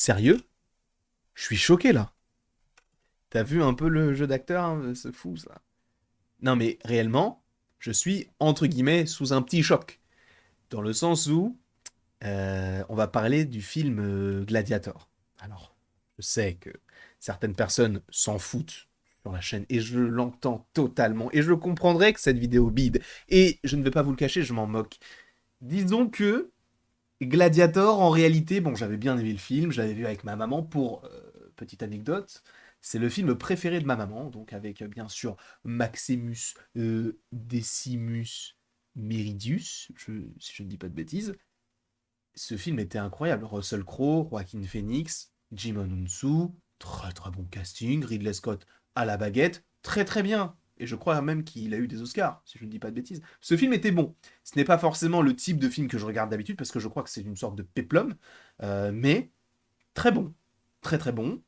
Sérieux? Je suis choqué là. T'as vu un peu le jeu d'acteur, hein, c'est fou ça. Non mais réellement, je suis entre guillemets sous un petit choc. Dans le sens où on va parler du film Gladiator. Alors, je sais que certaines personnes s'en foutent sur la chaîne et je l'entends totalement et je comprendrais que cette vidéo bide. Et je ne vais pas vous le cacher, je m'en moque. Disons que Gladiator, en réalité, bon, j'avais bien aimé le film, je l'avais vu avec ma maman pour, petite anecdote, c'est le film préféré de ma maman, donc avec bien sûr Maximus Decimus Meridius, si je ne dis pas de bêtises. Ce film était incroyable. Russell Crowe, Joaquin Phoenix, Jimon Hunsu, très très bon casting, Ridley Scott à la baguette, très très bien. Et je crois même qu'il a eu des Oscars, si je ne dis pas de bêtises. Ce film était bon. Ce n'est pas forcément le type de film que je regarde d'habitude, parce que je crois que c'est une sorte de péplum, mais très bon. Très très bon.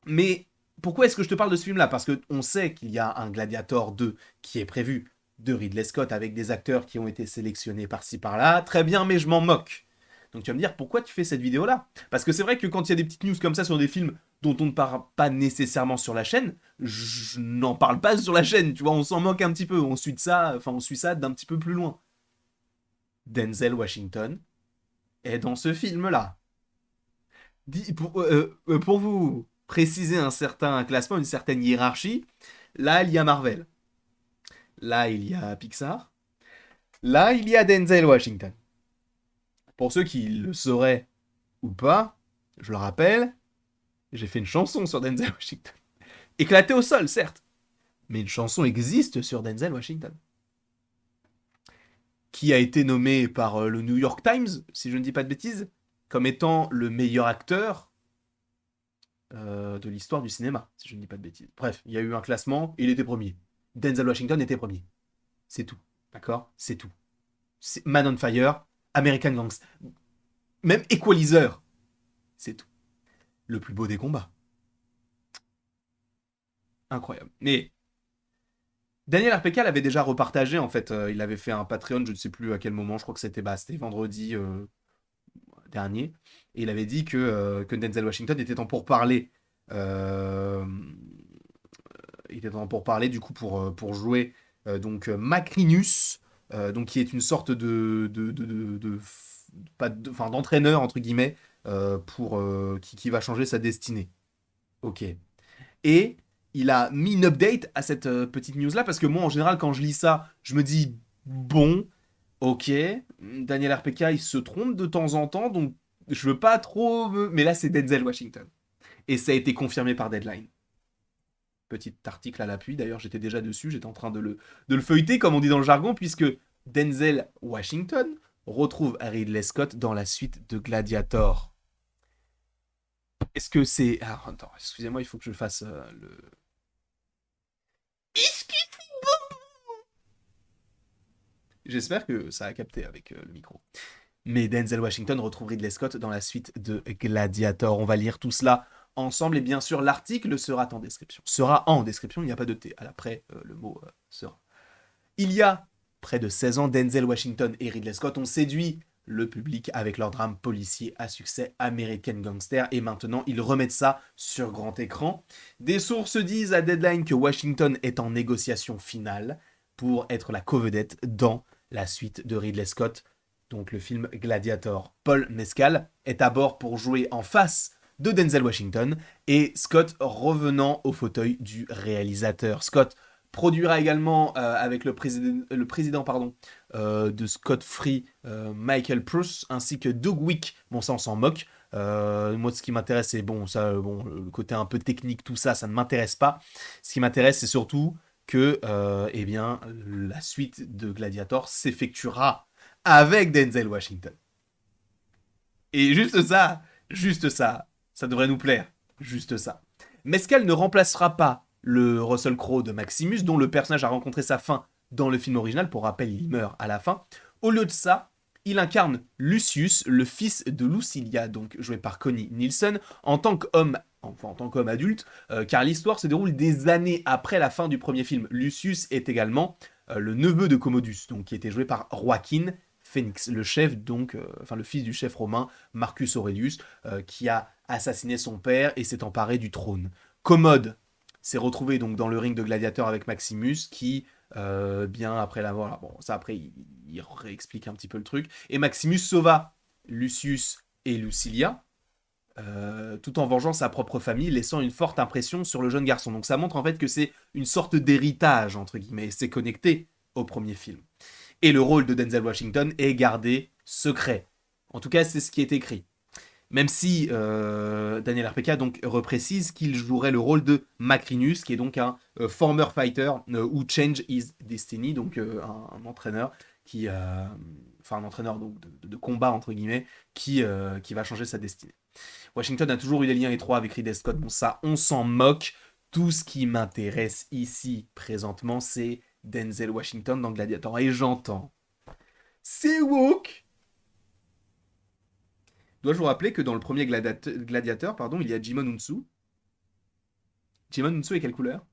Mais pourquoi est-ce que je te parle de ce film-là? Parce qu'on sait qu'il y a un Gladiator 2 qui est prévu de Ridley Scott avec des acteurs qui ont été sélectionnés par-ci par-là. Très bien, mais je m'en moque. Donc tu vas me dire pourquoi tu fais cette vidéo-là? Parce que c'est vrai que quand il y a des petites news comme ça sur des films dont on ne parle pas nécessairement sur la chaîne, je n'en parle pas sur la chaîne, tu vois, on s'en moque un petit peu, on suit ça d'un petit peu plus loin. Denzel Washington est dans ce film-là. Pour vous préciser un certain classement, une certaine hiérarchie, là il y a Marvel, là il y a Pixar, là il y a Denzel Washington. Pour ceux qui le sauraient ou pas, je le rappelle, j'ai fait une chanson sur Denzel Washington. Éclatée au sol, certes, mais une chanson existe sur Denzel Washington. Qui a été nommé par le New York Times, si je ne dis pas de bêtises, comme étant le meilleur acteur de l'histoire du cinéma, si je ne dis pas de bêtises. Bref, il y a eu un classement, et il était premier. Denzel Washington était premier. C'est tout. D'accord? C'est tout. C'est Man on Fire, American Gangster, même Equalizer. C'est tout. Le plus beau des combats. Incroyable. Mais Daniel Arpeca l'avait déjà repartagé, en fait. Il avait fait un Patreon, je ne sais plus à quel moment, je crois que c'était vendredi dernier. Et il avait dit que Denzel Washington était en pourparlers. Euh, il était en pourparlers, du coup, pour jouer Macrinus, donc qui est une sorte enfin, d'entraîneur, entre guillemets, qui va changer sa destinée. Ok. Et il a mis une update à cette petite news-là, parce que moi, en général, quand je lis ça, je me dis, bon, ok, Daniel RPK, il se trompe de temps en temps, donc je veux pas trop... Mais là, c'est Denzel Washington. Et ça a été confirmé par Deadline. Petit article à l'appui, d'ailleurs, j'étais déjà dessus, j'étais en train de le feuilleter, comme on dit dans le jargon, puisque Denzel Washington retrouve Ridley Scott dans la suite de Gladiator. Est-ce que c'est... Ah, attends, excusez-moi, il faut que je fasse le... J'espère que ça a capté avec le micro. Mais Denzel Washington retrouve Ridley Scott dans la suite de Gladiator. On va lire tout cela ensemble et bien sûr l'article sera en description. Sera en description, il n'y a pas de T. Après, le mot sera. Il y a près de 16 ans, Denzel Washington et Ridley Scott ont séduit le public avec leur drame policier à succès American Gangster et maintenant ils remettent ça sur grand écran. Des sources disent à Deadline que Washington est en négociation finale pour être la co-vedette dans la suite de Ridley Scott, donc le film Gladiator. Paul Mescal est à bord pour jouer en face de Denzel Washington et Scott revenant au fauteuil du réalisateur. Scott produira également avec le président de Scott Free, Michael Pruss, ainsi que Doug Wick. Bon, ça, on s'en moque. Moi, ce qui m'intéresse, c'est bon, ça, bon, le côté un peu technique, tout ça, ça ne m'intéresse pas. Ce qui m'intéresse, c'est surtout que, eh bien, la suite de Gladiator s'effectuera avec Denzel Washington. Et juste ça devrait nous plaire. Juste ça. Mescal ne remplacera pas le Russell Crowe de Maximus, dont le personnage a rencontré sa fin dans le film original. Pour rappel, il meurt à la fin. Au lieu de ça, il incarne Lucius, le fils de Lucilia, donc joué par Connie Nielsen, en tant qu'homme, enfin en tant qu'homme adulte, car l'histoire se déroule des années après la fin du premier film. Lucius est également le neveu de Commodus, donc qui était joué par Joaquin Phoenix, le chef, donc, enfin le fils du chef romain Marcus Aurelius, qui a assassiné son père et s'est emparé du trône. Commode s'est retrouvé donc dans le ring de gladiateur avec Maximus qui, bien après l'avoir... Bon, ça après, il réexplique un petit peu le truc. Et Maximus sauva Lucius et Lucilia, tout en vengeant sa propre famille, laissant une forte impression sur le jeune garçon. Donc ça montre en fait que c'est une sorte d'héritage, entre guillemets, c'est connecté au premier film. Et le rôle de Denzel Washington est gardé secret. En tout cas, c'est ce qui est écrit. Même si Daniel RPK donc reprécise qu'il jouerait le rôle de Macrinus, qui est donc un former fighter ou Change His Destiny, donc un entraîneur qui, enfin un entraîneur donc, de combat entre guillemets, qui va changer sa destinée. Washington a toujours eu des liens étroits avec Ridley Scott, bon ça on s'en moque. Tout ce qui m'intéresse ici présentement, c'est Denzel Washington dans Gladiator. Et j'entends, c'est woke. Dois-je vous rappeler que dans le premier Gladiateur, pardon, il y a Jimon Unsu. Jimon Unsu est quelle couleur?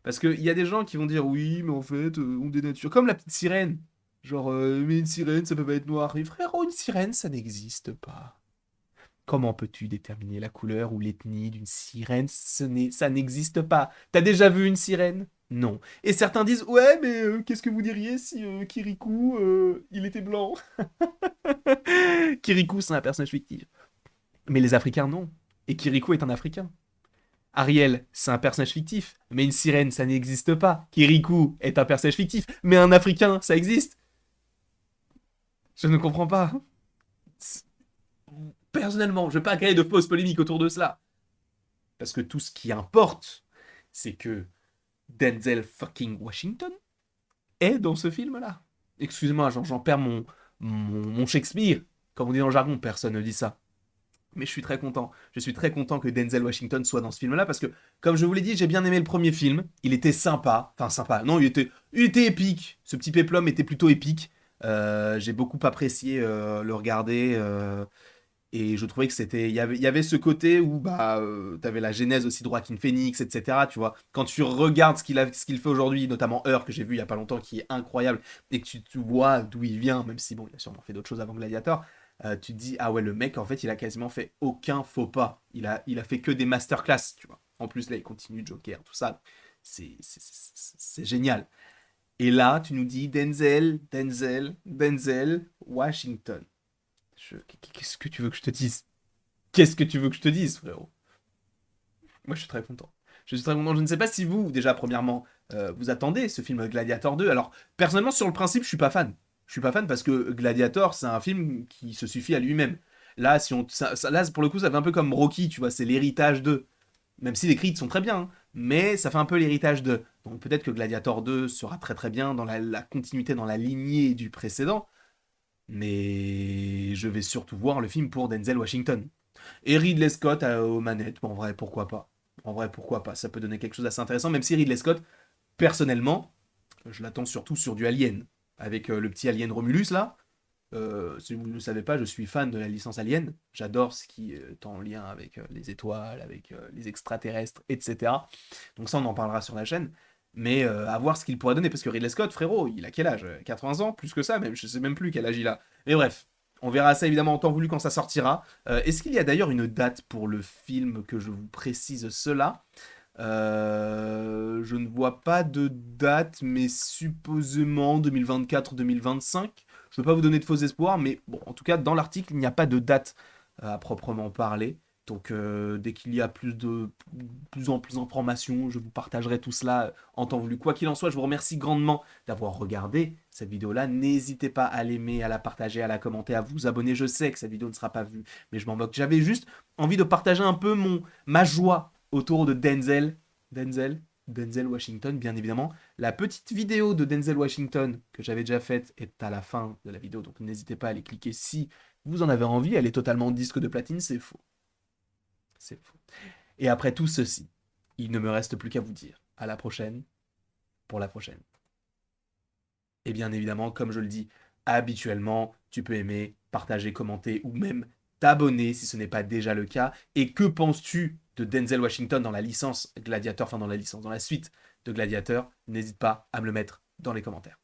Parce qu'il y a des gens qui vont dire oui, mais en fait, on dénature. Comme la petite sirène. Genre, mais une sirène, ça peut pas être noir. Mais frérot, une sirène, ça n'existe pas. Comment peux-tu déterminer la couleur ou l'ethnie d'une sirène? Ça n'existe pas. T'as déjà vu une sirène? Non. Et certains disent ouais, mais qu'est-ce que vous diriez si Kirikou, il était blanc? Kirikou, c'est un personnage fictif. Mais les Africains, non. Et Kirikou est un Africain. Ariel, c'est un personnage fictif. Mais une sirène, ça n'existe pas. Kirikou est un personnage fictif. Mais un Africain, ça existe. Je ne comprends pas. Personnellement, je ne vais pas créer de fausses polémiques autour de cela. Parce que tout ce qui importe, c'est que Denzel fucking Washington est dans ce film-là. Excusez-moi, j'en perds mon Shakespeare. Comme on dit dans le jargon, personne ne dit ça. Mais je suis très content. Je suis très content que Denzel Washington soit dans ce film-là parce que, comme je vous l'ai dit, j'ai bien aimé le premier film. Il était sympa. Enfin, sympa. Non, il était épique. Ce petit péplum était plutôt épique. J'ai beaucoup apprécié le regarder. Et je trouvais que c'était... Il y avait ce côté où bah, t'avais la genèse aussi de Joaquin Phoenix, etc. Tu vois, quand tu regardes ce qu'il fait aujourd'hui, notamment Heure, que j'ai vu il y a pas longtemps, qui est incroyable, et que tu vois d'où il vient, même si bon, il a sûrement fait d'autres choses avant Gladiator, tu te dis, ah ouais, le mec, en fait, il a quasiment fait aucun faux pas. Il a fait que des masterclass, tu vois. En plus, là, il continue Joker, tout ça. C'est génial. Et là, tu nous dis Denzel Washington. Qu'est-ce que tu veux que je te dise? Qu'est-ce que tu veux que je te dise, frérot? Moi, je suis très content. Je suis très content. Je ne sais pas si vous, déjà, premièrement, vous attendez ce film Gladiator 2. Alors, personnellement, sur le principe, je suis pas fan. Je suis pas fan parce que Gladiator, c'est un film qui se suffit à lui-même. Là, là, pour le coup, ça fait un peu comme Rocky, tu vois, c'est l'héritage de. Même si les cris sont très bien, hein, mais ça fait un peu l'héritage de. Donc peut-être que Gladiator 2 sera très très bien dans la continuité, dans la lignée du précédent, mais je vais surtout voir le film pour Denzel Washington. Et Ridley Scott aux manettes, bon, en vrai, pourquoi pas. En vrai, pourquoi pas. Ça peut donner quelque chose d'assez intéressant, même si Ridley Scott, personnellement, je l'attends surtout sur du Alien. Avec le petit Alien Romulus, là. Si vous ne le savez pas, je suis fan de la licence Alien. J'adore ce qui est en lien avec les étoiles, avec les extraterrestres, etc. Donc ça, on en parlera sur la chaîne. Mais à voir ce qu'il pourrait donner. Parce que Ridley Scott, frérot, il a quel âge? 80 ans? Plus que ça, même. Je sais même plus quel âge il a. Mais bref, on verra ça évidemment en temps voulu quand ça sortira. Est-ce qu'il y a d'ailleurs une date pour le film que je vous précise cela? Je ne vois pas de date, mais supposément 2024-2025. Je ne veux pas vous donner de faux espoirs, mais bon, en tout cas, dans l'article, il n'y a pas de date à proprement parler. Donc, dès qu'il y a plus en plus d'informations, je vous partagerai tout cela en temps voulu. Quoi qu'il en soit, je vous remercie grandement d'avoir regardé cette vidéo-là. N'hésitez pas à l'aimer, à la partager, à la commenter, à vous abonner. Je sais que cette vidéo ne sera pas vue, mais je m'en moque. J'avais juste envie de partager un peu ma joie autour de Denzel Washington, bien évidemment. La petite vidéo de Denzel Washington que j'avais déjà faite est à la fin de la vidéo, donc n'hésitez pas à aller cliquer si vous en avez envie. Elle est totalement disque de platine, c'est faux. C'est faux. Et après tout ceci, il ne me reste plus qu'à vous dire à la prochaine pour la prochaine. Et bien évidemment, comme je le dis habituellement, tu peux aimer, partager, commenter ou même t'abonner si ce n'est pas déjà le cas. Et que penses-tu de Denzel Washington dans la licence Gladiator, enfin dans la licence, dans la suite de Gladiator? N'hésite pas à me le mettre dans les commentaires.